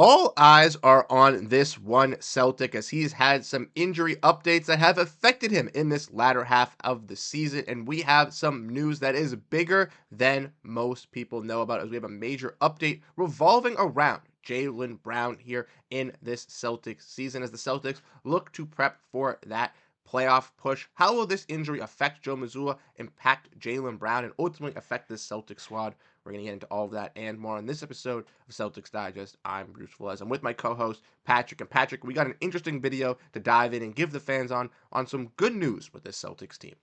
All eyes are on this one Celtic as he's had some injury updates that have affected him in this latter half of the season. And we have some news that is bigger than most people know about as we have a major update revolving around Jaylen Brown here in this Celtics season as the Celtics look to prep for that playoff push. How will this injury affect Joe Mazzulla, impact Jaylen Brown, and ultimately affect this Celtics squad? We're going to get into all of that and more on this episode of Celtics Digest. I'm Bruce Velez. I'm with my co-host Patrick. And Patrick, we got an interesting video to dive in and give the fans on some good news with this Celtics team.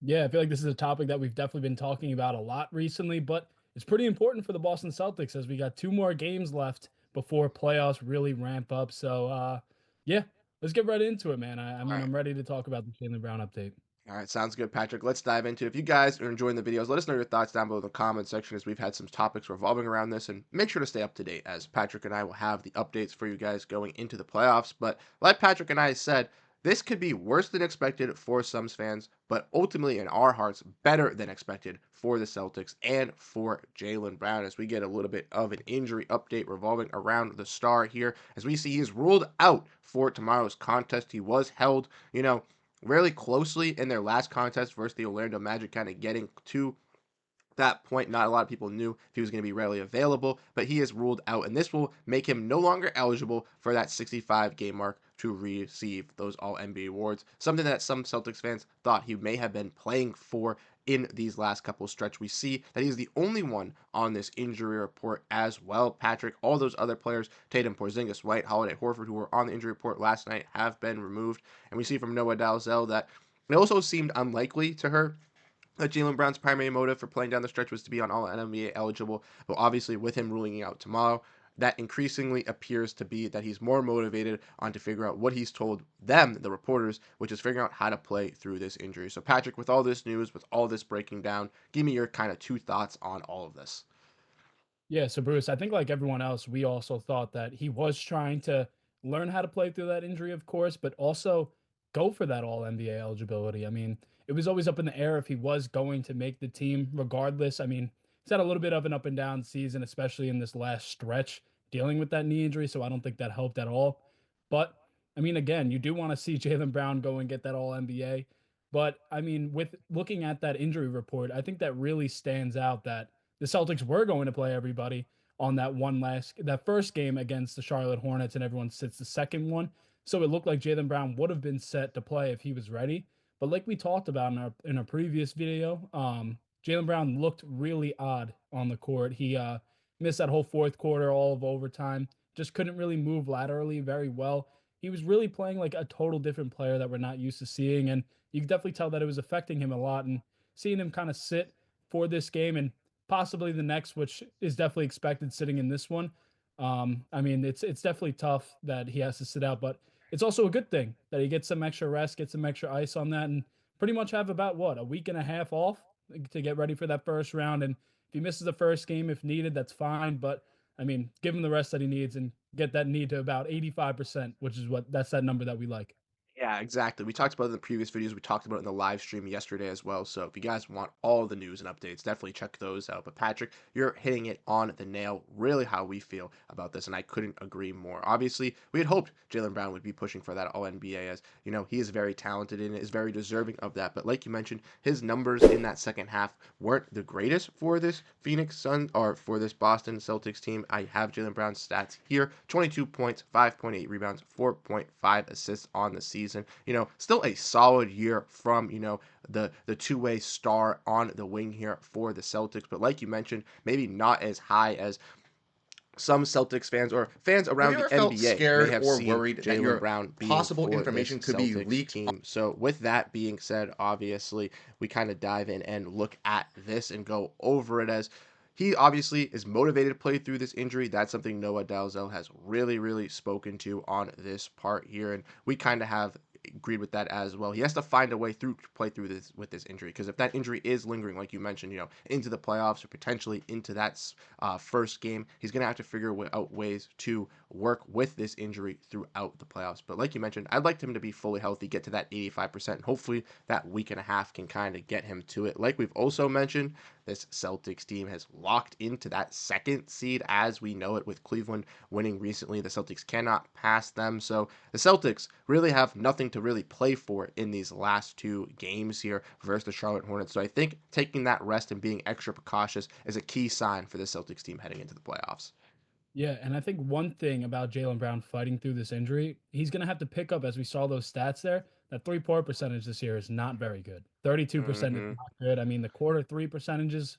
Yeah, I feel like this is a topic that we've definitely been talking about a lot recently, but it's pretty important for the Boston Celtics as we got two more games left before playoffs really ramp up. So, yeah, let's get right into it, man. I All mean, right. I'm ready to talk about the Jaylen Brown update. All right, sounds good, Patrick. Let's dive into it. If you guys are enjoying the videos, let us know your thoughts down below in the comments section as we've had some topics revolving around this. And make sure to stay up to date as Patrick and I will have the updates for you guys going into the playoffs. But like Patrick and I said, this could be worse than expected for some fans, but ultimately in our hearts, better than expected for the Celtics and for Jaylen Brown as we get a little bit of an injury update revolving around the star here. As we see, he's ruled out for tomorrow's contest. He was held, really closely in their last contest versus the Orlando Magic, kind of getting to that point. Not a lot of people knew if he was going to be readily available, but he is ruled out, and this will make him no longer eligible for that 65 game mark to receive those All NBA awards. Something that some Celtics fans thought he may have been playing for in these last couple stretch. We see that he's the only one on this injury report as well. Patrick, all those other players, Tatum, Porziņģis, White, Holiday, Horford, who were on the injury report last night, have been removed. And we see from Noah Dalzell that it also seemed unlikely to her that Jaylen Brown's primary motive for playing down the stretch was to be on All NBA eligible. But obviously, with him ruling out tomorrow, that increasingly appears to be that he's more motivated on to figure out what he's told them, the reporters, which is figuring out how to play through this injury. So, Patrick, with all this news, with all this breaking down, give me your kind of two thoughts on all of this. Yeah, so Bruce, I think like everyone else, we also thought that he was trying to learn how to play through that injury, of course, but also go for that all NBA eligibility. I mean, it was always up in the air if he was going to make the team regardless. I mean, he's had a little bit of an up and down season, especially in this last stretch dealing with that knee injury. So I don't think that helped at all. But I mean, again, you do want to see Jaylen Brown go and get that all NBA. But I mean, with looking at that injury report, I think that really stands out that the Celtics were going to play everybody on that first game against the Charlotte Hornets, and everyone sits the second one. So it looked like Jaylen Brown would have been set to play if he was ready. But like we talked about in our previous video, Jaylen Brown looked really odd on the court. He missed that whole fourth quarter, all of overtime. Just couldn't really move laterally very well. He was really playing like a total different player that we're not used to seeing, and you can definitely tell that it was affecting him a lot. And seeing him kind of sit for this game and possibly the next, which is definitely expected sitting in this one. I mean, it's definitely tough that he has to sit out, but it's also a good thing that he gets some extra rest, get some extra ice on that, and pretty much have about what, a week and a half off to get ready for that first round. And if he misses the first game, if needed, that's fine. But I mean, give him the rest that he needs and get that need to about 85%, which is that's that number that we like. Yeah, exactly. We talked about it in the previous videos. We talked about it in the live stream yesterday as well. So if you guys want all the news and updates, definitely check those out. But Patrick, you're hitting it on the nail, really how we feel about this, and I couldn't agree more. Obviously, we had hoped Jaylen Brown would be pushing for that All NBA as, he is very talented and is very deserving of that. But like you mentioned, his numbers in that second half weren't the greatest for this Phoenix Sun or for this Boston Celtics team. I have Jaylen Brown's stats here: 22 points, 5.8 rebounds, 4.5 assists on the season. Still a solid year from, the two-way star on the wing here for the Celtics. But like you mentioned, maybe not as high as some Celtics fans or fans Have around you the ever felt NBA may scared have or seen worried that Jaylen your Brown being possible for this information could be Celtics leaked? team. So with that being said, obviously we kind of dive in and look at this and go over it as he obviously is motivated to play through this injury. That's something Noah Dalzell has really, really spoken to on this part here. And we kind of have agreed with that as well. He has to find a way through to play through this with this injury because if that injury is lingering, like you mentioned, into the playoffs or potentially into that first game, he's gonna have to figure out ways to work with this injury throughout the playoffs. But like you mentioned, I'd like him to be fully healthy, get to that 85%, and hopefully that week and a half can kind of get him to it. Like we've also mentioned, this Celtics team has locked into that second seed as we know it, with Cleveland winning recently. The Celtics cannot pass them. So the Celtics really have nothing to really play for in these last two games here versus the Charlotte Hornets. So I think taking that rest and being extra precautious is a key sign for the Celtics team heading into the playoffs. Yeah, and I think one thing about Jaylen Brown fighting through this injury, he's gonna have to pick up, as we saw those stats there, that three-point percentage this year is not very good. 32% is Hmm. not good. I mean, the quarter three percentage is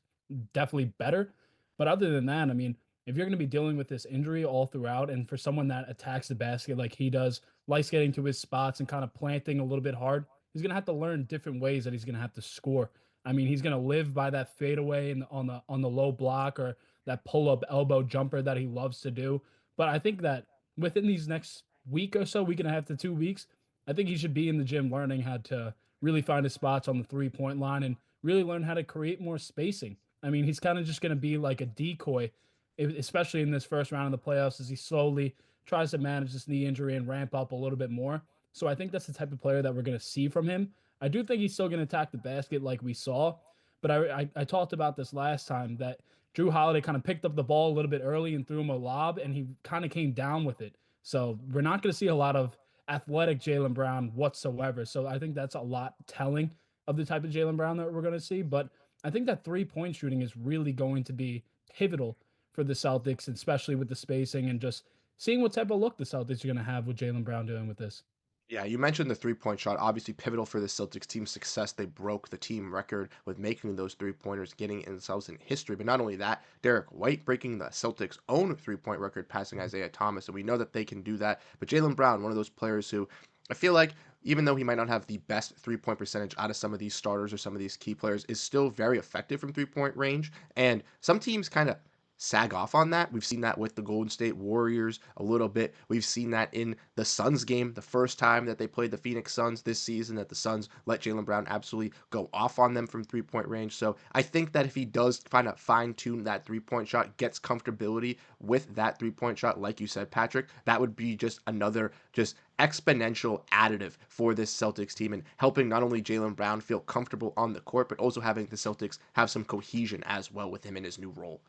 definitely better. But other than that, I mean, if you're gonna be dealing with this injury all throughout, and for someone that attacks the basket like he does, likes getting to his spots and kind of planting a little bit hard, he's gonna have to learn different ways that he's gonna have to score. I mean, he's gonna live by that fadeaway and on the low block, or that pull up elbow jumper that he loves to do. But I think that within these next week or so, week and a half to 2 weeks, I think he should be in the gym learning how to really find his spots on the 3 point line and really learn how to create more spacing. I mean, he's kind of just going to be like a decoy, especially in this first round of the playoffs, as he slowly tries to manage this knee injury and ramp up a little bit more. So I think that's the type of player that we're going to see from him. I do think he's still going to attack the basket like we saw, but I talked about this last time that Jrue Holiday kind of picked up the ball a little bit early and threw him a lob, and he kind of came down with it. So we're not going to see a lot of athletic Jaylen Brown whatsoever. So I think that's a lot telling of the type of Jaylen Brown that we're going to see. But I think that 3 point shooting is really going to be pivotal for the Celtics, especially with the spacing and just seeing what type of look the Celtics are going to have with Jaylen Brown doing with this. Yeah, you mentioned the 3 point shot, obviously pivotal for the Celtics team's success. They broke the team record with making those 3 pointers, getting themselves in history. But not only that, Derrick White breaking the Celtics' own 3 point record, passing Isaiah Thomas. And we know that they can do that. But Jaylen Brown, one of those players who I feel like, even though he might not have the best 3 point percentage out of some of these starters or some of these key players, is still very effective from 3 point range. And some teams kind of sag off on that. We've seen that with the Golden State Warriors a little bit. We've seen that in the Suns game, the first time that they played the Phoenix Suns this season, that the Suns let Jaylen Brown absolutely go off on them from 3 point range. So I think that if he does kind of fine tune that 3 point shot, gets comfortability with that 3 point shot, like you said, Patrick, that would be just another just exponential additive for this Celtics team, and helping not only Jaylen Brown feel comfortable on the court, but also having the Celtics have some cohesion as well with him in his new role.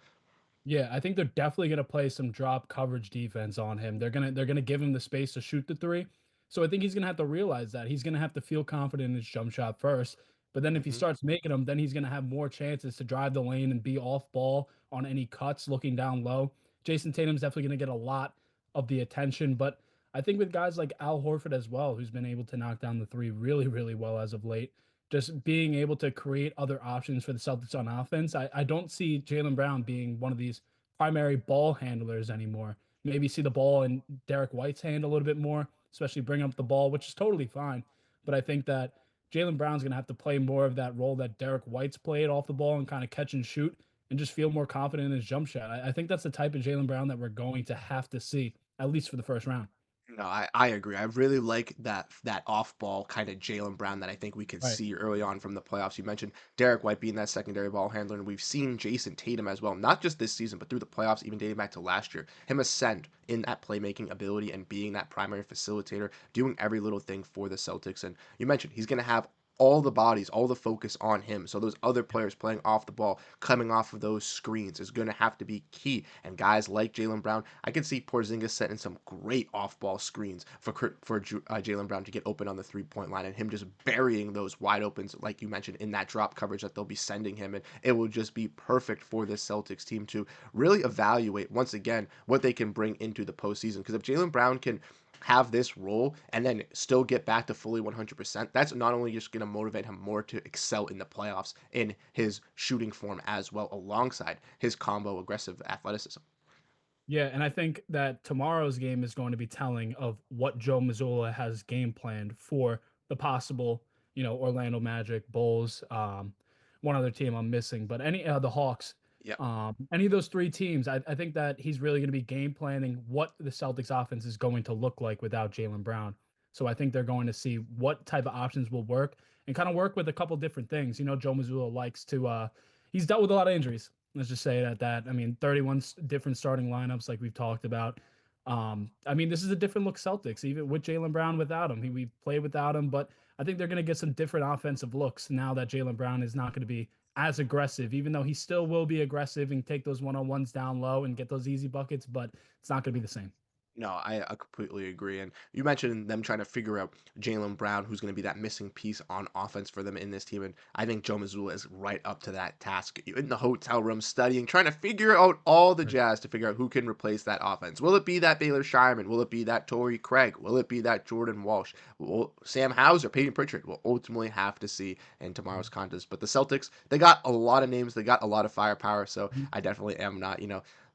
Yeah, I think they're definitely gonna play some drop coverage defense on him. They're gonna give him the space to shoot the three. So I think he's gonna have to realize that. He's gonna have to feel confident in his jump shot first. But then if he Hmm. starts making them, then he's gonna have more chances to drive the lane and be off ball on any cuts looking down low. Jayson Tatum's definitely gonna get a lot of the attention. But I think with guys like Al Horford as well, who's been able to knock down the three really, really well as of late, just being able to create other options for the Celtics on offense. I don't see Jaylen Brown being one of these primary ball handlers anymore. Maybe see the ball in Derrick White's hand a little bit more, especially bring up the ball, which is totally fine. But I think that Jaylen Brown's going to have to play more of that role that Derrick White's played off the ball and kind of catch and shoot and just feel more confident in his jump shot. I think that's the type of Jaylen Brown that we're going to have to see, at least for the first round. No, I agree. I really like that off ball kind of Jaylen Brown that I think we could Right. see early on from the playoffs. You mentioned Derek White being that secondary ball handler, and we've seen Jayson Tatum as well, not just this season, but through the playoffs, even dating back to last year. Him ascend in that playmaking ability and being that primary facilitator, doing every little thing for the Celtics. And you mentioned he's going to have all the bodies, all the focus on him. So those other players playing off the ball, coming off of those screens is going to have to be key. And guys like Jaylen Brown, I can see Porzingis setting some great off-ball screens for Jaylen Brown to get open on the 3 point line, and him just burying those wide opens, like you mentioned, in that drop coverage that they'll be sending him. And it will just be perfect for this Celtics team to really evaluate once again what they can bring into the postseason. Because if Jaylen Brown can have this role and then still get back to fully 100%, that's not only just going to motivate him more to excel in the playoffs in his shooting form as well, alongside his combo aggressive athleticism. Yeah, and I think that tomorrow's game is going to be telling of what Joe Mazzulla has game planned for the possible, Orlando Magic, Bulls, one other team I'm missing, but any the Hawks, Yeah. any of those three teams, I think that he's really going to be game planning what the Celtics offense is going to look like without Jaylen Brown. So I think they're going to see what type of options will work and kind of work with a couple different things. Joe Mazzulla likes to he's dealt with a lot of injuries. Let's just say that. I mean, 31 different starting lineups, like we've talked about. I mean, this is a different look Celtics, even with Jaylen Brown without him. We've played without him, but I think they're going to get some different offensive looks now that Jaylen Brown is not going to be as aggressive, even though he still will be aggressive and take those one-on-ones down low and get those easy buckets, but it's not going to be the same. No, I completely agree. And you mentioned them trying to figure out Jaylen Brown, who's going to be that missing piece on offense for them in this team. And I think Joe Mazzulla is right up to that task in the hotel room studying, trying to figure out all the Right. Jazz to figure out who can replace that offense. Will it be that Baylor Shireman? Will it be that Torrey Craig? Will it be that Jordan Walsh? Will Sam Hauser, Peyton Pritchard? We'll ultimately have to see in tomorrow's contest. But the Celtics, they got a lot of names. They got a lot of firepower. So Mhm. I definitely am not,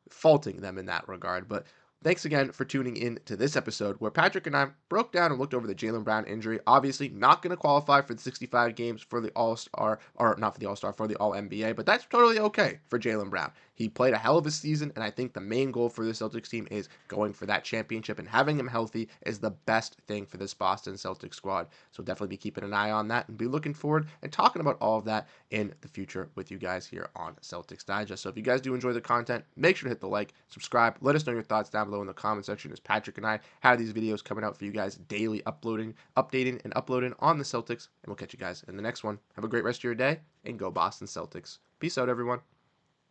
faulting them in that regard. But thanks again for tuning in to this episode where Patrick and I broke down and looked over the Jaylen Brown injury. Obviously, not going to qualify for the 65 games for the All Star, or not for the All Star, for the All NBA, but that's totally okay for Jaylen Brown. He played a hell of a season, and I think the main goal for the Celtics team is going for that championship, and having him healthy is the best thing for this Boston Celtics squad. So definitely be keeping an eye on that and be looking forward and talking about all of that in the future with you guys here on Celtics Digest. So if you guys do enjoy the content, make sure to hit the like, subscribe, let us know your thoughts down below in the comment section, as Patrick and I have these videos coming out for you guys daily, updating and uploading on the Celtics. And we'll catch you guys in the next one. Have a great rest of your day, and go Boston Celtics. Peace out, everyone.